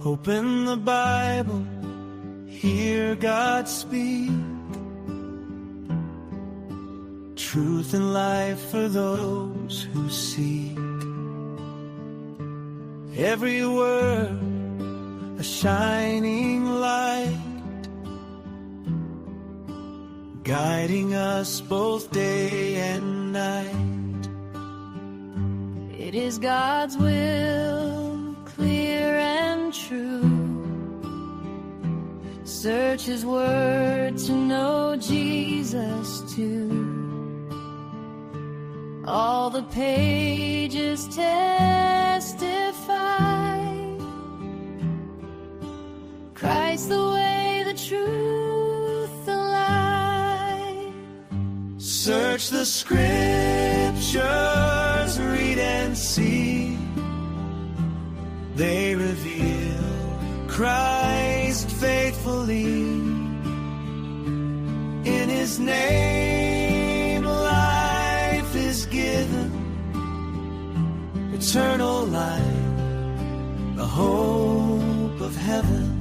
Open the Bible, hear God speak. Truth and life for those who seek. Every word a shining light, guiding us both day and night. It is God's will, clear and true. Search His word to know Jesus too. All the pages testify, Christ the way, the truth, the light. Search the scriptures, read and see. They reveal Christ faithfully. In His name life is given, eternal life, the hope of heaven.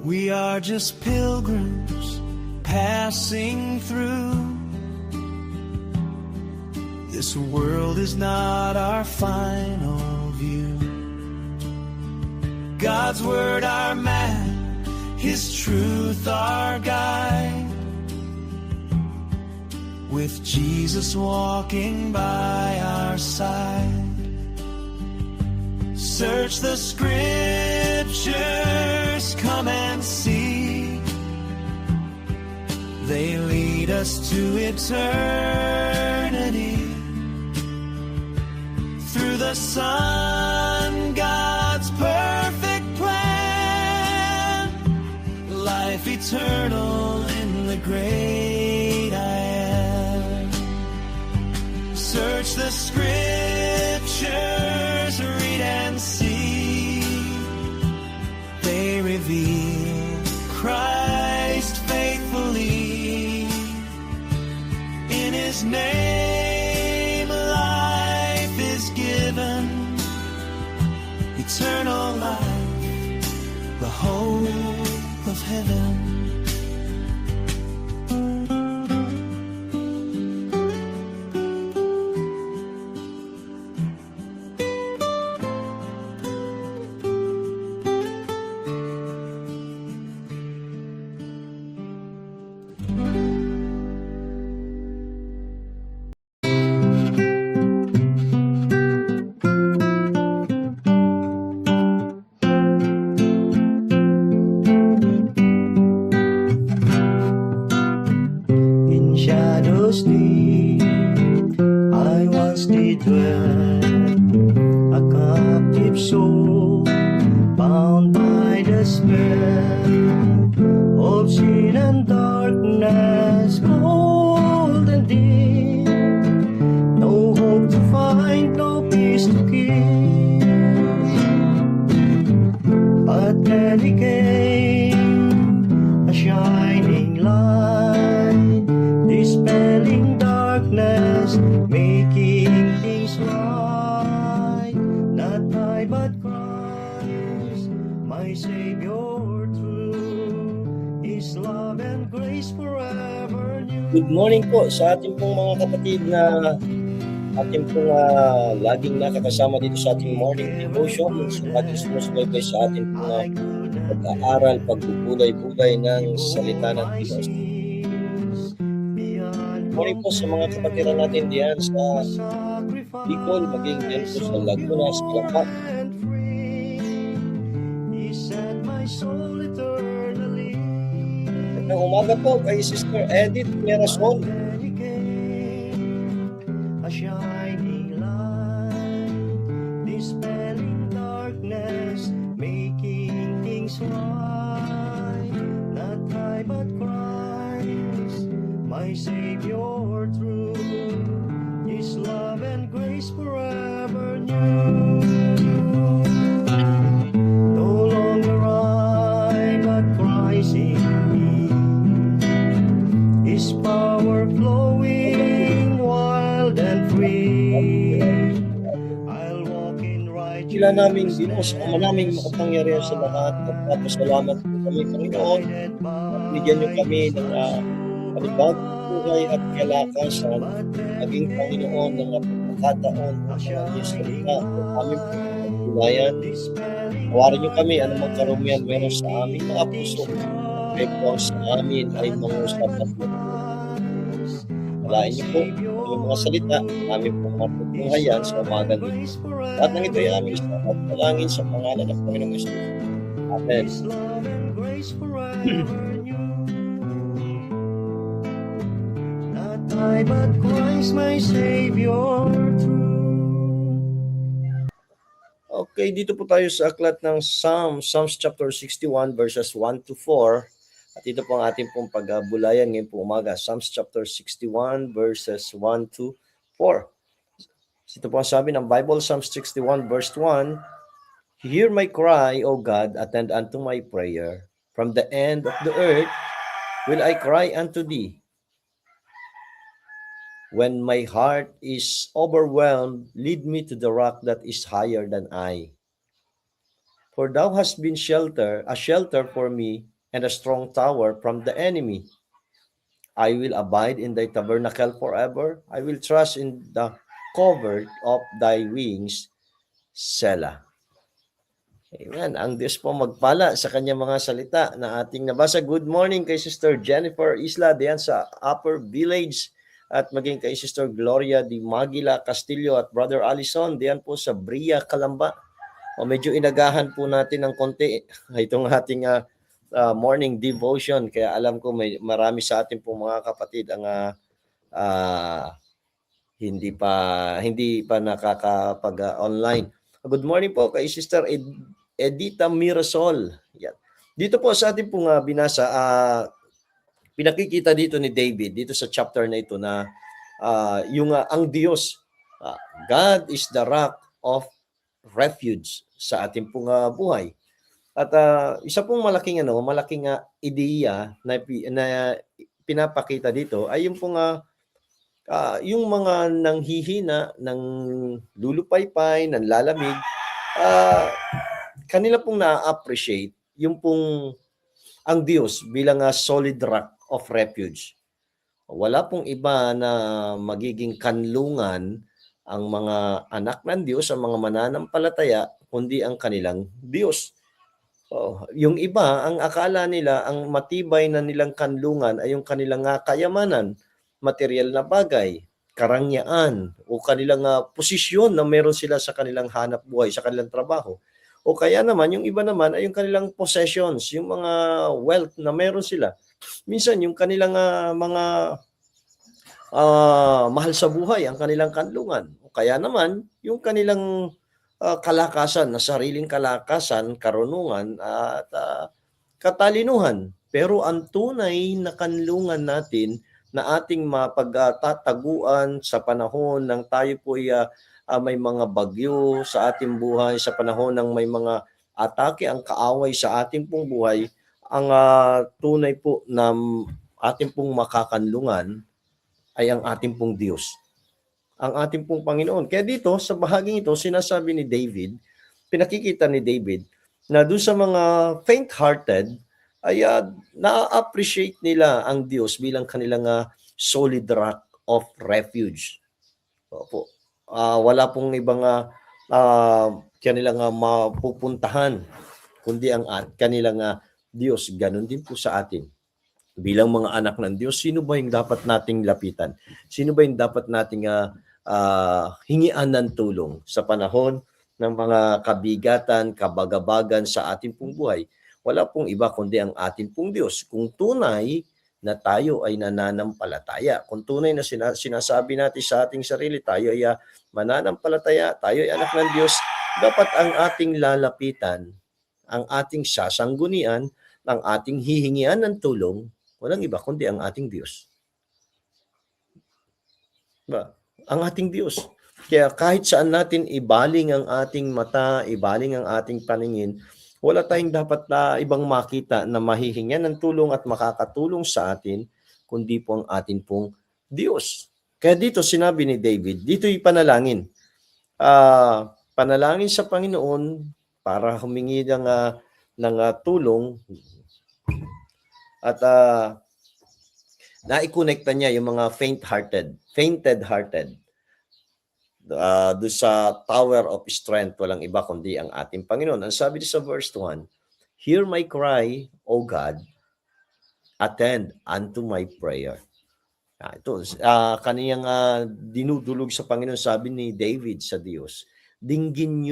We are just pilgrims passing through. This world is not our final view. God's word our map, His truth our guide. With Jesus walking by our side. Search the scriptures, come and see. They lead us to eternity. Through the Son, God's perfect plan. Life eternal in the great I am. Search the scriptures, read and see. They reveal Christ faithfully. In His name life is given, eternal life, the hope of heaven. I once did dwell, a captive soul, bound by the spell of sin and darkness, cold and dim. No hope to find, no peace to keep. But then He came, a shining light, dispelling darkness, making things right. Not I but Christ, my Savior true, His love and grace forever new. Good morning po sa ating pong mga kapatid na ating pong laging nakakasama dito sa ating morning devotion. So ating sumusubaybay sa ating pong pag-aaral, pagbubulay-bulay ng salita ng Diyos. Morning po sa mga kapatiran natin diyan sa Bicol, maging diyan po sa Laguna, sa Calamba. Magandang umaga po kay Sister Edith Merason. A shining light, dispelling darkness, making things right. Not I but Christ, my Savior true, His love and grace forever new. No longer I, Sila naming Diyos, Ama naming makapangyarihan sa lahat. Nagpapasalamat po kami, Panginoon. Binigyan niyo kami ng panibagong buhay at kalakasan. Maging Panginoon ng pagkakataon ng mga Diyos salita o aming pagkakulayan. Tawarin niyo kami anumang karumihan meron sa aming mga puso. Kaya po ang sa amin ay mangusap at Alain niyo po yung mga salita namin pong matutunghayan sa umaga nito. At nang ito ay aming at palangin sa pangalan ng Panginoong Yesus. Amen. Not I, but Christ my Savior true. Okay, dito po tayo sa aklat ng Psalms chapter 61 verses 1 to 4. At ito po ang ating pong pagbulayan ngayon po umaga. Psalms chapter 61 verses 1 to 4. Ito po ang sabi ng Bible, Psalms 61 verse 1, Hear my cry, O God, attend unto my prayer. From the end of the earth will I cry unto thee. When my heart is overwhelmed, lead me to the rock that is higher than I. For thou hast been a shelter for me, and a strong tower from the enemy. I will abide in thy tabernacle forever. I will trust in the covert of thy wings, Selah. Amen. Ang Diyos po magpala sa kanyang mga salita na ating nabasa. Good morning kay Sister Jennifer Isla diyan sa Upper Village at maging kay Sister Gloria Di Magila Castillo at Brother Alison diyan po sa Bria, Calamba. O medyo inagahan po natin ng konti itong ating morning devotion, kaya alam ko may marami sa atin po mga kapatid ang hindi pa nakakapag-online. Good morning po kay Sister Edita Mirasol. Yan. Dito po sa ating pong binasa, pinakikita dito ni David dito sa chapter na ito na yung ang Diyos, God is the rock of refuge sa ating pong buhay. At isa pong malaking ideya na pinapakita dito ay yung pong yung mga nanghihina, ng lulupaypay, ng lalamig, kanila pong na-appreciate yung pong ang Diyos bilang solid rock of refuge. Wala pong iba na magiging kanlungan ang mga anak ng Diyos, ang mga mananampalataya, kundi ang kanilang Diyos. Yung iba, ang akala nila, ang matibay na nilang kanlungan ay yung kanilang kayamanan, material na bagay, karangyaan, o kanilang posisyon na meron sila sa kanilang hanap buhay, sa kanilang trabaho. O kaya naman, yung iba naman ay yung kanilang possessions, yung mga wealth na meron sila. Minsan, yung kanilang mga mahal sa buhay, ang kanilang kanlungan. O kaya naman, yung kanilang kalakasan, na sariling kalakasan, karunungan at katalinuhan. Pero ang tunay na kanlungan natin na ating mapagtataguan sa panahon ng tayo po may mga bagyo sa ating buhay, sa panahon ng may mga atake, ang kaaway sa ating pong buhay, ang tunay po na ating pong makakanlungan ay ang ating pong Diyos, ang ating pong Panginoon. Kaya dito, sa bahaging ito, sinasabi ni David, pinakikita ni David, na doon sa mga faint-hearted, ay na-appreciate nila ang Diyos bilang kanilang solid rock of refuge. Opo. Wala pong ibang kanilang mapupuntahan, kundi ang kanilang Diyos. Ganon din po sa atin. Bilang mga anak ng Diyos, sino ba yung dapat nating lapitan? Sino ba yung dapat nating hingian ng tulong sa panahon ng mga kabigatan, kabagabagan sa ating pong buhay? Wala pong iba kundi ang ating pong Diyos. Kung tunay na tayo ay nananampalataya, kung tunay na sinasabi natin sa ating sarili, tayo ay mananampalataya, tayo ay anak ng Diyos, dapat ang ating lalapitan, ang ating sasanggunian, ang ating hihingian ng tulong, walang iba kundi ang ating Diyos. Ba? Ang ating Diyos. Kaya kahit saan natin ibaling ang ating mata, ibaling ang ating paningin, wala tayong dapat na ibang makita na mahihingan ng tulong at makakatulong sa atin, kundi po ang ating pong Diyos. Kaya dito sinabi ni David, dito ipanalangin. panalangin sa Panginoon para humingi ng tulong at naikonekta niya yung mga fainted-hearted doon sa tower of strength, walang iba kundi ang ating Panginoon. Ang sabi sa verse 1, "Hear my cry, O God, attend unto my prayer." Ito, kaniyang dinudulog sa Panginoon, sabi ni David sa Diyos, dinggin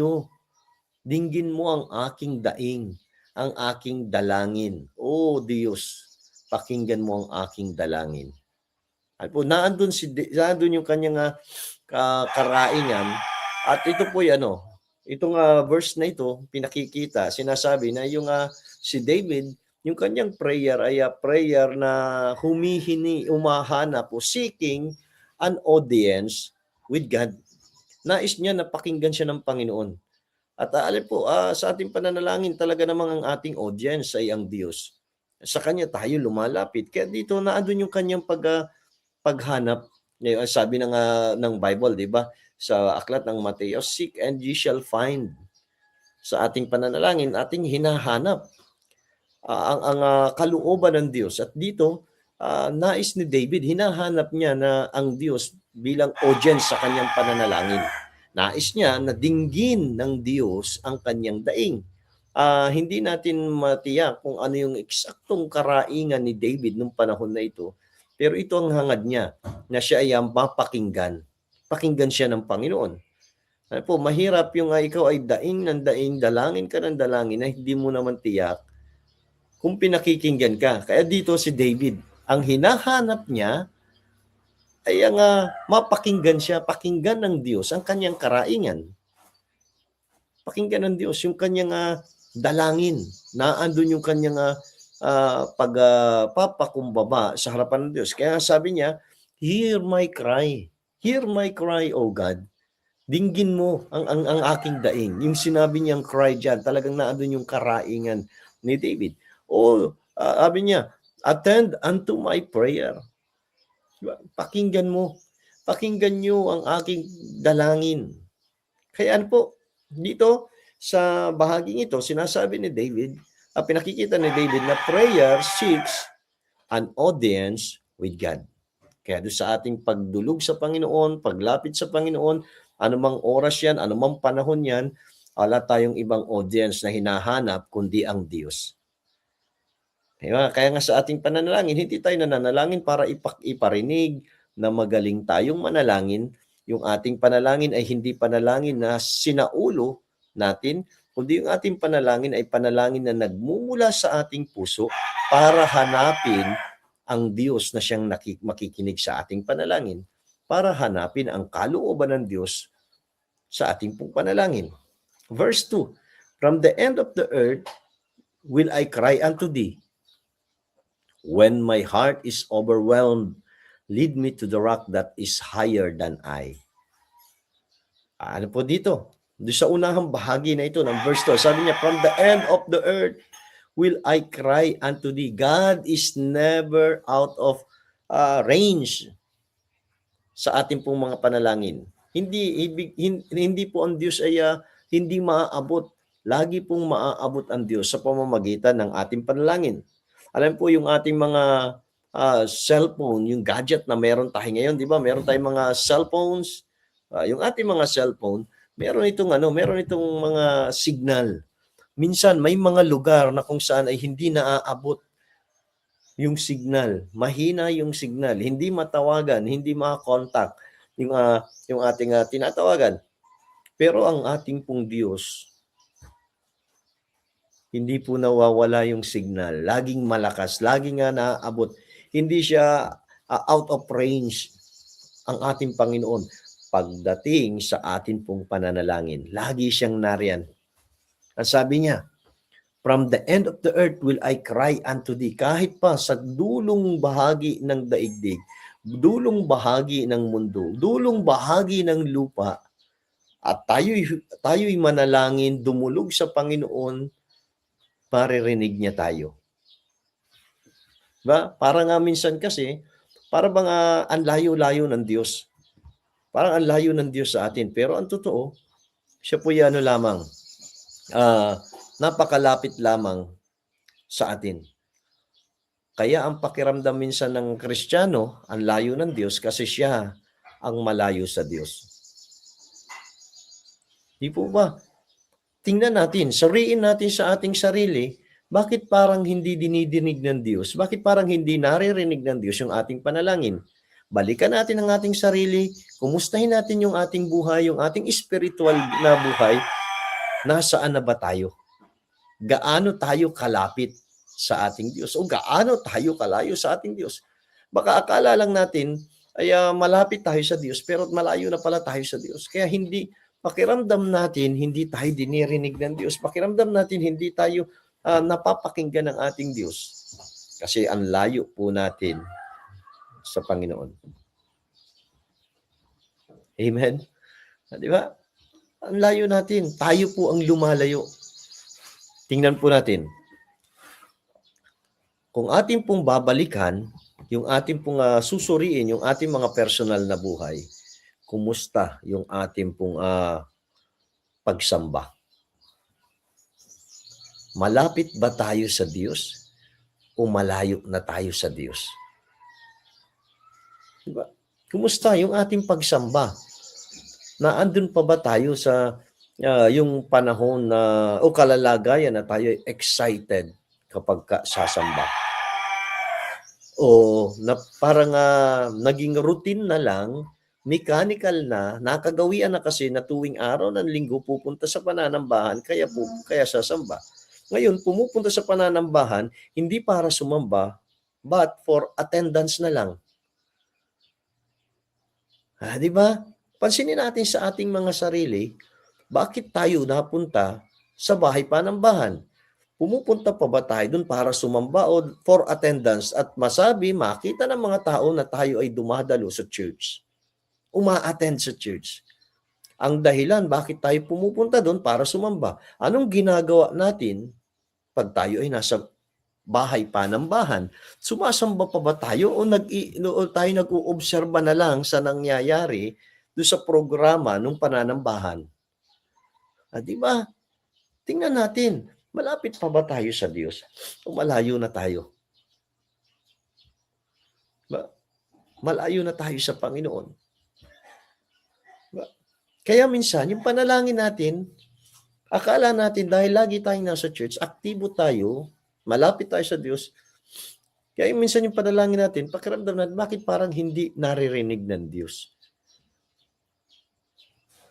mo ang aking daing, ang aking dalangin. O Diyos, pakinggan mo ang aking dalangin. Naandun yung kanyang karaingan, at ito po itong verse na ito, pinakikita, sinasabi na yung si David, yung kanyang prayer ay prayer na umahanap o seeking an audience with God. Nais niya na pakinggan siya ng Panginoon. At alam po, sa ating pananalangin, talaga namang ang ating audience ay ang Diyos. Sa Kanya tayo lumalapit. Kaya dito, naandun yung kanyang paghanap. Sabi ng Bible, di ba? Sa aklat ng Mateo, seek and ye shall find. Sa ating pananalangin, ating hinahanap ang kalooban ng Diyos. At dito, nais ni David, hinahanap niya na ang Diyos bilang audience sa kanyang pananalangin. Nais niya na dinggin ng Diyos ang kanyang daing. Hindi natin matiyak kung ano yung eksaktong karaingan ni David nung panahon na ito. Pero ito ang hangad niya, na siya ay mapakinggan. Pakinggan siya ng Panginoon. Mahirap yung ikaw ay daing ng daing, dalangin ka ng dalangin na hindi mo naman tiyak kung pinakikinggan ka. Kaya dito si David, ang hinahanap niya ay ang mapakinggan siya, pakinggan ng Diyos ang kanyang karaingan. Pakinggan ng Diyos yung kanyang dalangin. Naandun yung kanyang pagpapakumbaba sa harapan ng Diyos. Kaya sabi niya, hear my cry, O God. Dinggin mo ang aking daing. Yung sinabi niyang cry dyan, talagang naandun yung karaingan ni David. Sabi niya, attend unto my prayer. Pakinggan niyo ang aking dalangin. Kaya dito sa bahaging ito, sinasabi ni David, pinakikita ni David na prayer seeks an audience with God. Kaya doon sa ating pagdulog sa Panginoon, paglapit sa Panginoon, anumang oras yan, anumang panahon yan, wala tayong ibang audience na hinahanap kundi ang Diyos. Kaya nga sa ating pananalangin, hindi tayo nananalangin para iparinig na magaling tayong manalangin. Yung ating panalangin ay hindi panalangin na sinaulo natin, kundi yung ating panalangin ay panalangin na nagmumula sa ating puso para hanapin ang Diyos na siyang makikinig sa ating panalangin, para hanapin ang kalooban ng Diyos sa ating pong panalangin. Verse 2, from the end of the earth will I cry unto thee. When my heart is overwhelmed, lead me to the rock that is higher than I. Ano po dito? Doon sa unahang bahagi na ito ng verse 2, sabi niya, from the end of the earth will I cry unto thee. God is never out of range sa ating pong mga panalangin. Hindi po ang Diyos ay hindi maaabot. Lagi pong maaabot ang Diyos sa pamamagitan ng ating panalangin. Alam po yung ating mga cellphone, yung gadget na meron tayo ngayon, di ba? Meron tayong mga cellphones. Yung ating mga cellphone, meron itong mga signal. Minsan may mga lugar na kung saan ay hindi naaabot yung signal. Mahina yung signal, hindi matawagan, hindi makakontak yung ating tinatawagan. Pero ang ating pong Diyos, hindi po nawawala yung signal. Laging malakas, laging naaabot. Hindi siya out of range ang ating Panginoon. Pagdating sa atin pong pananalangin, lagi siyang nariyan. Ang sabi niya, from the end of the earth will I cry unto thee. Kahit pa sa dulong bahagi ng daigdig, dulong bahagi ng mundo, dulong bahagi ng lupa, at tayo'y manalangin, dumulog sa Panginoon, maririnig niya tayo. Diba? Para nga minsan kasi, para bang ang layo-layo ng Diyos. Parang ang layo ng Diyos sa atin. Pero ang totoo, Siya po lamang, napakalapit lamang sa atin. Kaya ang pakiramdam minsan ng Kristiyano, ang layo ng Diyos kasi siya ang malayo sa Diyos. Di po ba? Tingnan natin, suriin natin sa ating sarili, bakit parang hindi dinidinig ng Diyos? Bakit parang hindi naririnig ng Diyos yung ating panalangin? Balikan natin ang ating sarili, kumustahin natin yung ating buhay, yung ating spiritual na buhay, nasaan na ba tayo? Gaano tayo kalapit sa ating Diyos? O gaano tayo kalayo sa ating Diyos? Baka akala lang natin ay malapit tayo sa Diyos, pero malayo na pala tayo sa Diyos. Kaya pakiramdam natin, hindi tayo dinirinig ng Diyos. Pakiramdam natin, hindi tayo napapakinggan ng ating Diyos. Kasi ang layo po natin sa Panginoon. Amen? Di ba? Ang layo natin. Tayo po ang lumalayo. Tingnan po natin. Kung ating pong babalikan, yung ating pong susuriin, yung ating mga personal na buhay, kumusta yung ating pong pagsamba? Malapit ba tayo sa Diyos o malayo na tayo sa Diyos? Diba? Kumusta yung ating pagsamba? Naandun pa ba tayo sa yung panahon na o kalalagayan na tayo excited kapag sasamba? O na parang naging routine na lang, mechanical na, nakagawian na kasi na tuwing araw ng linggo pupunta sa pananambahan, kaya sasamba. Ngayon, pumupunta sa pananambahan, hindi para sumamba, but for attendance na lang. Di ba? Pansinin natin sa ating mga sarili, bakit tayo napunta sa bahay panambahan? Pumupunta pa ba tayo doon para sumamba o for attendance at makita ng mga tao na tayo ay dumadalo sa church? Uma-attend sa church. Ang dahilan bakit tayo pumupunta doon para sumamba. Anong ginagawa natin pag tayo ay nasa bahay panambahan? Sumasamba pa ba tayo o tayo nag-uobserba na lang sa nangyayari doon sa programa ng pananambahan? Di ba? Tingnan natin, malapit pa ba tayo sa Diyos o malayo na tayo? Malayo na tayo sa Panginoon. Kaya minsan, yung panalangin natin, akala natin dahil lagi tayong nasa church, aktibo tayo, malapit tayo sa Diyos. Kaya minsan yung panalangin natin, pakiramdam natin, bakit parang hindi naririnig ng Diyos?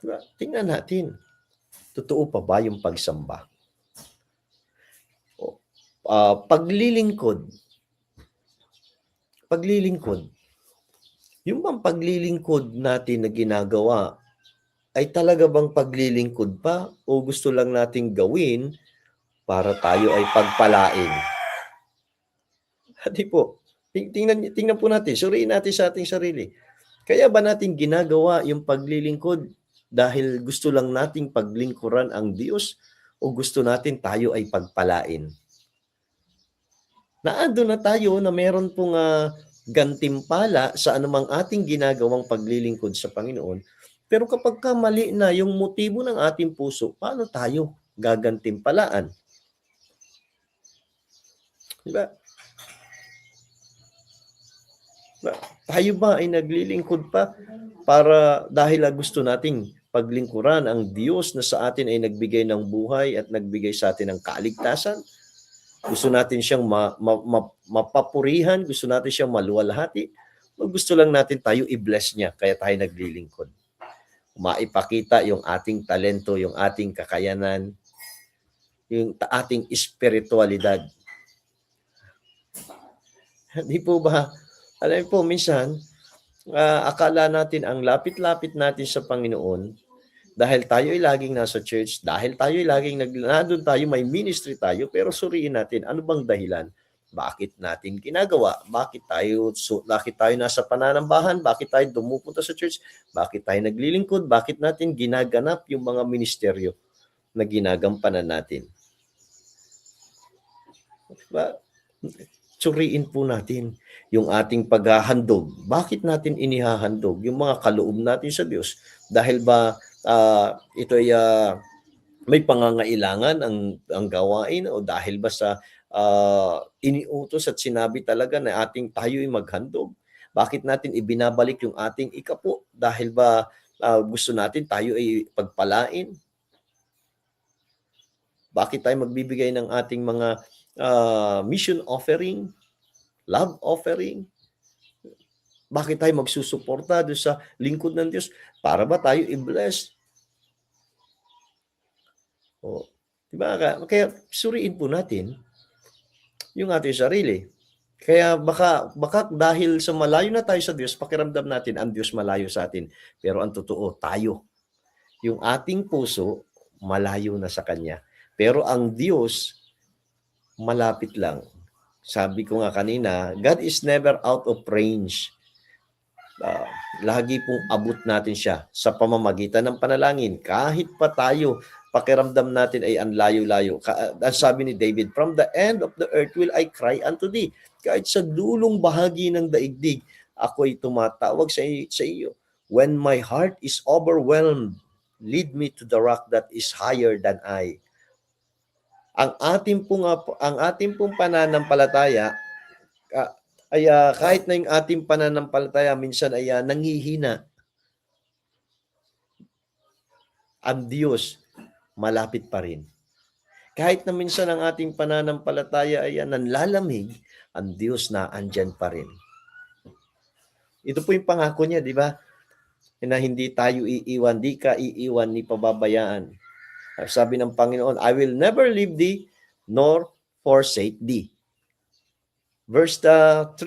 Diba? Tingnan natin, totoo pa ba yung pagsamba? Paglilingkod. Yung bang paglilingkod natin na ginagawa, ay talaga bang paglilingkod pa o gusto lang nating gawin para tayo ay pagpalain? Di po. Tingnan po natin, suriin natin sa ating sarili. Kaya ba natin ginagawa yung paglilingkod dahil gusto lang nating paglingkuran ang Diyos o gusto natin tayo ay pagpalain? Naando na tayo na meron pong gantimpala sa anumang ating ginagawang paglilingkod sa Panginoon. Pero kapag mali na yung motibo ng ating puso, paano tayo gagantimpalaan? Diba? Tayo ba ay naglilingkod pa para dahil gusto nating paglingkuran ang Diyos na sa atin ay nagbigay ng buhay at nagbigay sa atin ng kaligtasan? Gusto natin siyang mapapurihan, gusto natin siyang maluwalhati, o gusto lang natin tayo i-bless niya kaya tayo naglilingkod? Maipakita yung ating talento, yung ating kakayanan, yung ating espiritualidad. Di po ba? Alam po, minsan, akala natin ang lapit-lapit natin sa Panginoon dahil tayo ay laging nasa church, dahil tayo ay laging nandun tayo, may ministry tayo, pero suriin natin, ano bang dahilan? Bakit natin ginagawa? Bakit tayo nasa pananambahan? Bakit tayo dumupunta sa church? Bakit tayo naglilingkod? Bakit natin ginaganap yung mga ministeryo na ginagampanan natin? Diba? Suriin po natin yung ating paghahandog. Bakit natin inihahandog? Yung mga kaloob natin sa Diyos. Dahil ba ito ay may pangangailangan ang gawain, o dahil ba sa iniutos at sinabi talaga na tayo'y maghandog? Bakit natin ibinabalik yung ating ikapo? Dahil ba gusto natin tayo ay pagpalain? Bakit tayo magbibigay ng ating mga mission offering, love offering? Bakit tayo magsusuporta doon sa lingkod ng Diyos? Para ba tayo i-bless? Diba? Kaya suriin po natin yung ating sarili. Kaya baka dahil sa malayo na tayo sa Diyos, pakiramdam natin ang Diyos malayo sa atin. Pero ang totoo, tayo. Yung ating puso, malayo na sa Kanya. Pero ang Diyos, malapit lang. Sabi ko nga kanina, God is never out of range. Lagi pong abot natin siya sa pamamagitan ng panalangin. Kahit pa tayo, pakiramdam natin ay ang layo-layo. Ang sabi ni David, from the end of the earth will I cry unto thee. Kahit sa dulong bahagi ng daigdig, ako'y tumatawag sa iyo. When my heart is overwhelmed, lead me to the rock that is higher than I. Ang ating pong pananampalataya ay kahit na yung ating pananampalataya minsan ay nanghihina, ang Diyos malapit pa rin. Kahit na minsan ang ating pananampalataya ay nanlalamig, ang Diyos na andyan pa rin. Ito po yung pangako niya, di ba? Na hindi tayo iiwan, di ka iiwan ni pababayaan. Sabi ng Panginoon, I will never leave thee nor forsake thee. Verse 3,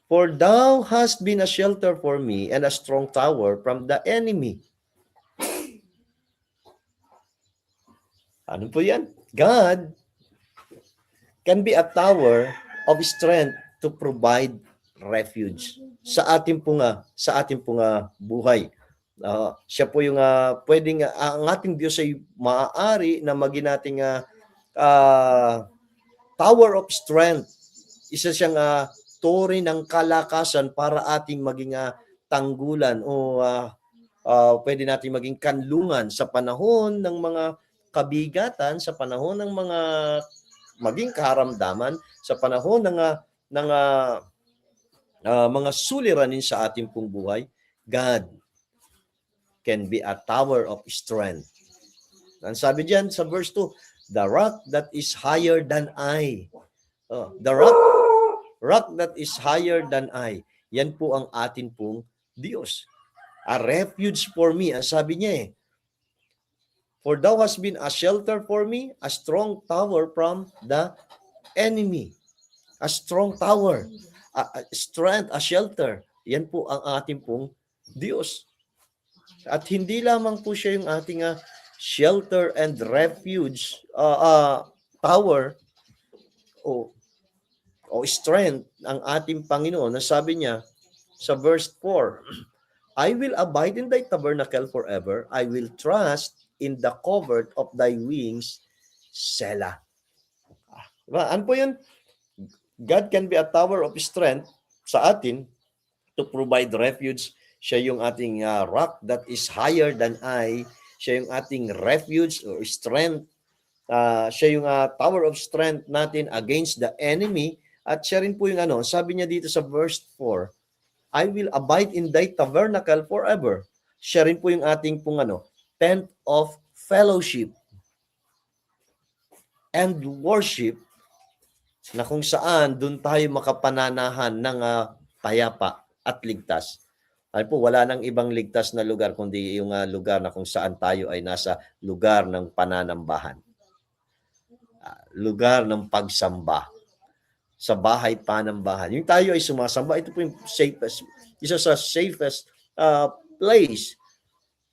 for thou hast been a shelter for me and a strong tower from the enemy. Ano po yan? God can be a tower of strength to provide refuge sa ating pong buhay. Siya po yung pwedeng ang ating Diyos ay maaari na maging nating tower of strength. Isa siyang tore ng kalakasan para ating maging tanggulan o pwede nating maging kanlungan sa panahon ng mga kabigatan, sa panahon ng maging karamdaman, sa panahon ng mga suliranin sa ating pong buhay. God can be a tower of strength. Ang sabi diyan sa verse 2, the rock that is higher than I. The rock that is higher than I. Yan po ang atin pong Diyos. A refuge for me. Ang sabi niya for thou hast been a shelter for me, a strong tower from the enemy. A strong tower. A strength, a shelter. Yan po ang ating pong Diyos. At hindi lamang po siya yung ating shelter and refuge tower o strength ang ating Panginoon. Nasabi niya sa verse 4, I will abide in thy tabernacle forever. I will trust in the covert of thy wings, Selah. Diba? Ano po yun? God can be a tower of strength sa atin to provide refuge. Siya yung ating rock that is higher than I. Siya yung ating refuge or strength. Siya yung tower of strength natin against the enemy. At siya rin po yung sabi niya dito sa verse 4, I will abide in thy tabernacle forever. Siya rin po yung ating pong tent of fellowship and worship, na kung saan doon tayo makapananahan ng payapa at ligtas. Ay po, wala nang ibang ligtas na lugar kundi yung lugar na kung saan tayo ay nasa lugar ng pananambahan. Lugar ng pagsamba. Sa bahay panambahan. Yung tayo ay sumasamba, ito po yung safest, isa sa safest place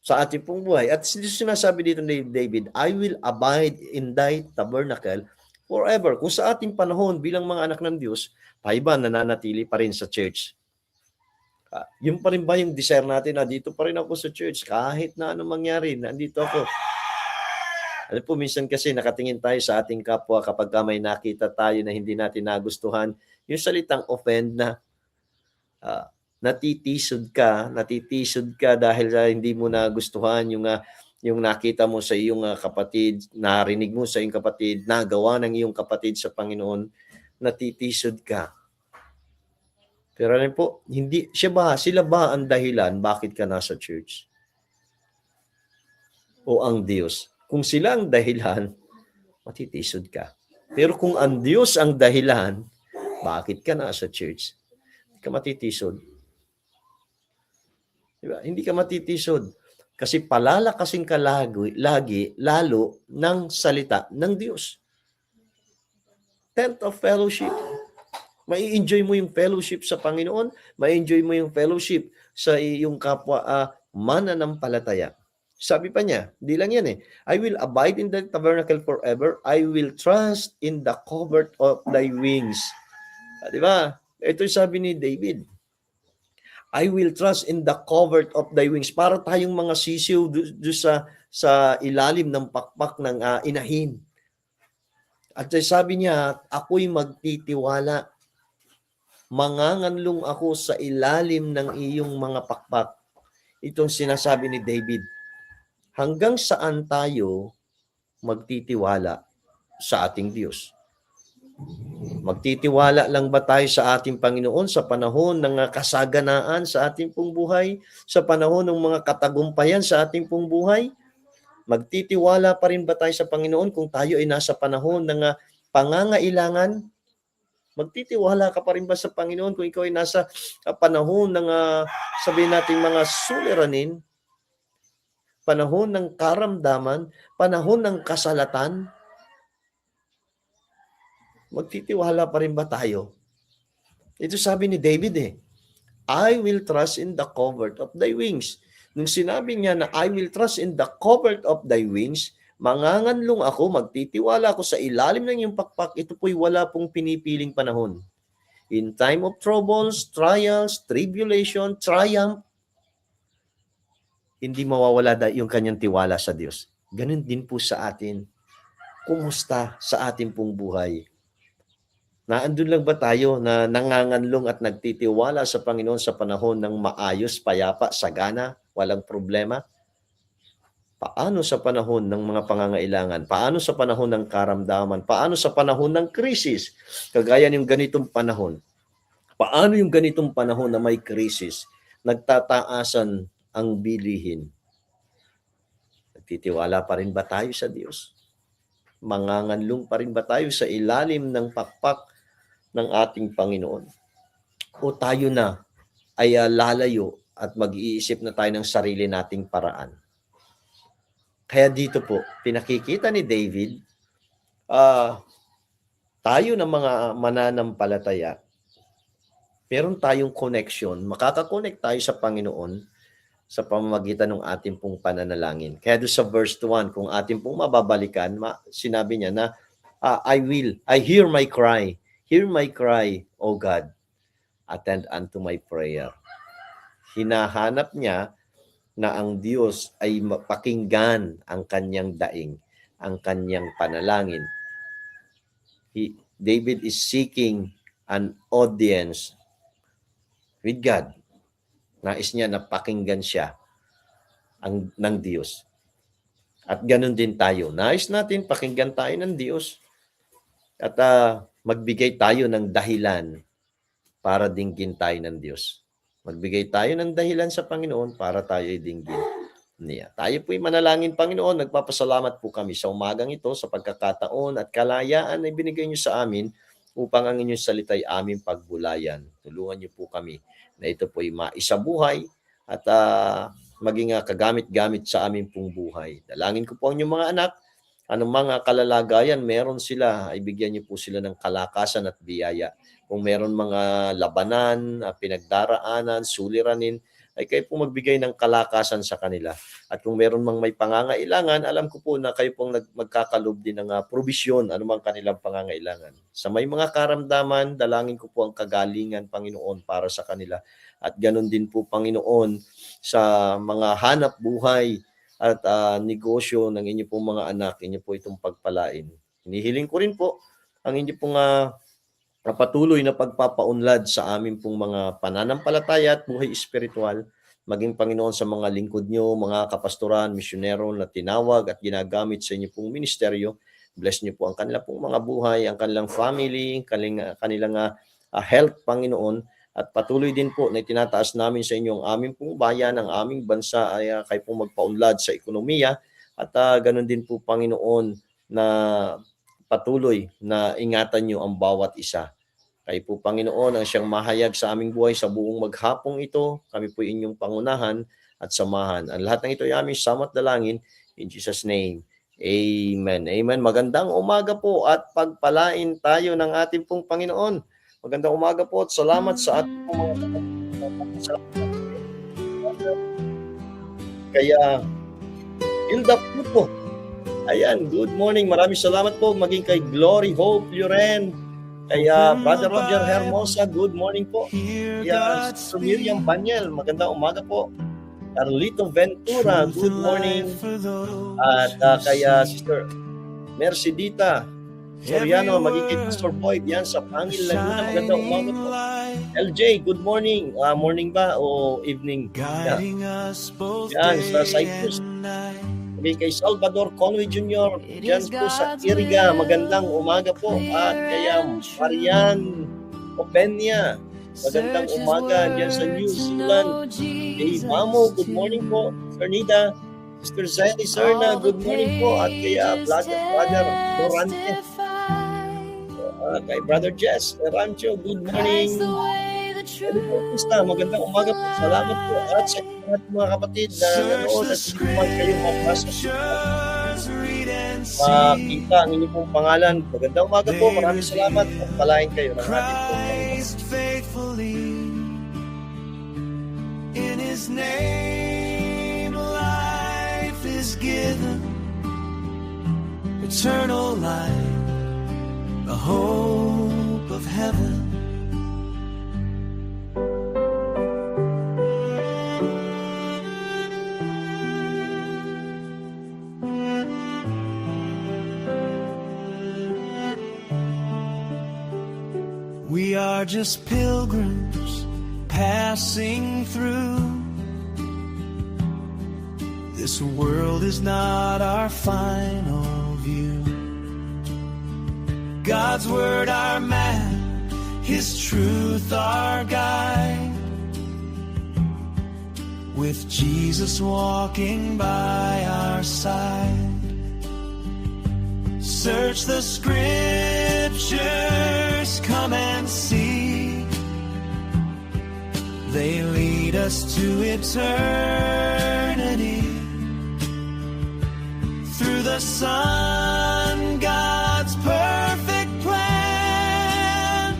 sa ating pong buhay. At sinasabi dito ni David, I will abide in thy tabernacle forever. Kung sa ating panahon bilang mga anak ng Diyos, tayo ba nananatili pa rin sa church? Yung pa rin ba yung desire natin na dito pa rin ako sa church kahit na anong mangyari, nandito ako. Alam po, minsan kasi nakatingin tayo sa ating kapwa kapag may nakita tayo na hindi natin nagustuhan, yung salitang offend na Natitisod ka dahil hindi mo nagustuhan yung nakita mo sa iyong kapatid, narinig mo sa iyong kapatid, nagawa ng iyong kapatid sa Panginoon, natitisod ka. Pero alam po, sila ba ang dahilan bakit ka nasa church? O ang Diyos? Kung sila ang dahilan, matitisod ka. Pero kung ang Diyos ang dahilan, bakit ka nasa church? Hindi ka matitisod. Diba? Hindi ka matitisod. Kasi palalakasin ka lagi, lalo ng salita ng Diyos. Tent of fellowship. Mai-enjoy mo yung fellowship sa Panginoon, mai-enjoy mo yung fellowship sa iyong kapwa mananampalataya. Sabi pa niya, di lang yan I will abide in the tabernacle forever. I will trust in the covert of thy wings. Di ba? Ito yung sabi ni David. I will trust in the covert of thy wings. Para tayong mga sisiw sa ilalim ng pakpak ng inahin. At sabi niya, ako'y magtitiwala. Manganganlong ako sa ilalim ng iyong mga pakpak. Itong sinasabi ni David. Hanggang saan tayo magtitiwala sa ating Diyos? Magtitiwala lang ba tayo sa ating Panginoon sa panahon ng kasaganaan sa ating pong buhay? Sa panahon ng mga katagumpayan sa ating pong buhay? Magtitiwala pa rin ba tayo sa Panginoon kung tayo ay nasa panahon ng pangangailangan? Magtitiwala ka pa rin ba sa Panginoon kung ikaw ay nasa panahon ng sabihin natin mga suliranin? Panahon ng karamdaman, panahon ng kasalatan, magtitiwala pa rin ba tayo? Ito sabi ni David I will trust in the covert of thy wings. Nung sinabi niya na I will trust in the covert of thy wings, manganganlong ako, magtitiwala ako sa ilalim ng iyong pakpak, ito po'y wala pong pinipiling panahon. In time of troubles, trials, tribulation, triumph, hindi mawawala yung kanyang tiwala sa Diyos. Ganun din po sa atin. Kumusta sa ating pong buhay? Naandun lang ba tayo na nanganganlong at nagtitiwala sa Panginoon sa panahon ng maayos, payapa, sagana, walang problema? Paano sa panahon ng mga pangangailangan? Paano sa panahon ng karamdaman? Paano sa panahon ng krisis? Kagaya ng ganitong panahon. Paano yung ganitong panahon na may krisis? Nagtataasan ang bilihin. Nagtitiwala pa rin ba tayo sa Diyos? Manganganlong pa rin ba tayo sa ilalim ng pakpak ng ating Panginoon? O tayo na ay lalayo at mag-iisip na tayo ng sarili nating paraan? Kaya dito po, pinakikita ni David, tayo na mga mananampalataya, meron tayong connection, makakakonect tayo sa Panginoon sa pamamagitan ng ating pong pananalangin. Kaya doon sa verse 1, kung ating pong mababalikan, sinabi niya na, I hear my cry, O God, attend unto my prayer. Hinahanap niya na ang Diyos ay pakinggan ang kanyang daing, ang kanyang panalangin. David is seeking an audience with God. Nais niya na pakinggan siya ng Diyos. At ganun din tayo. Nais natin pakinggan tayo ng Diyos at magbigay tayo ng dahilan para dinggin tayo ng Diyos. Magbigay tayo ng dahilan sa Panginoon para tayo ay dinggin niya. Tayo po'y manalangin, Panginoon. Nagpapasalamat po kami sa umagang ito sa pagkakataon at kalayaan na ibinigay niyo sa amin upang ang inyong salita ay aming pagbulayan. Tulungan niyo po kami na ito po'y maisabuhay at maging kagamit-gamit sa aming pong buhay. Dalangin ko po ang inyong mga anak, anong mga kalalagayan meron sila, ay bigyan niyo po sila ng kalakasan at biyaya. Kung meron mga labanan, pinagdaraanan, suliranin, ay kayo po magbigay ng kalakasan sa kanila. At kung meron mang may pangangailangan, alam ko po na kayo pong magkakalob din ng probisyon, anumang kanilang pangangailangan. Sa may mga karamdaman, dalangin ko po ang kagalingan, Panginoon, para sa kanila. At ganun din po, Panginoon, sa mga hanap buhay at negosyo ng inyo pong mga anak, inyo po itong pagpalain. Hinihiling ko rin po ang inyo pong na patuloy na pagpapaunlad sa amin pong mga pananampalataya at buhay espiritual, maging Panginoon sa mga lingkod nyo, mga kapastoran, misyonero na tinawag at ginagamit sa inyo pong ministeryo. Bless niyo po ang kanilang pong mga buhay, ang kanilang family, kanilang health, Panginoon. At patuloy din po na itinataas namin sa inyo ang aming pong bayan, ang aming bansa ay kayo pong magpaunlad sa ekonomiya. At ganun din po, Panginoon, na patuloy na ingatan nyo ang bawat isa. Kayo po, Panginoon, ang siyang mahayag sa aming buhay sa buong maghapong ito. Kami po inyong pangunahan at samahan. Ang lahat ng ito ay aming samat dalangin in Jesus' name. Amen. Amen. Magandang umaga po at pagpalain tayo ng ating pong Panginoon. Magandang umaga po at salamat sa ating mga kaya Hilda po. Ayan, good morning. Maraming salamat po. Maging kay Glory Hope Luren. Kaya Brother Roger Hermosa, good morning po. Kaya Sister Miriam Banyel, magandang umaga po. Carlito Ventura, good morning. At kaya Sister Mercedita Soriano, magiging Pastor Boyd, yan sa Pangil Laguna, magandang umaga po. LJ, good morning. Morning ba o evening? Yan, sa Cyprus. Okay, kay Salvador Conway Jr., dyan po sa Iriga, magandang umaga po. At kaya Marian Openia, magandang umaga dyan sa New Zealand. Kay Mamo, good morning po. Fernida, Sister Zelly Serna, good morning po. At kaya Brother Dorante, kay Brother Jess Rancho, good morning. Magandang umaga po. Salamat po. At sa mga kapatid na nanood at hindi man kayo mapasok makita ang inyong pong pangalan. Magandang umaga po. Maraming salamat at palain kayo ng ating pong In His name life is given, eternal life, the hope of heaven. We are just pilgrims passing through. This world is not our final view. God's word our map, His truth our guide. With Jesus walking by our side. Search the scriptures, come and see. They lead us to eternity. Through the Son, God's perfect plan.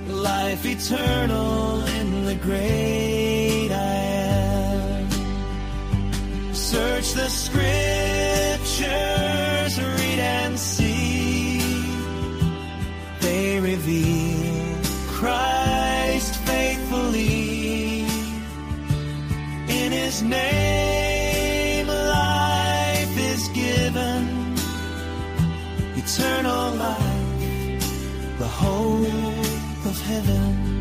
Life eternal in the great I am. Search the scriptures, read and see. They reveal Christ faithfully. In His name life is given, eternal life, the hope of heaven.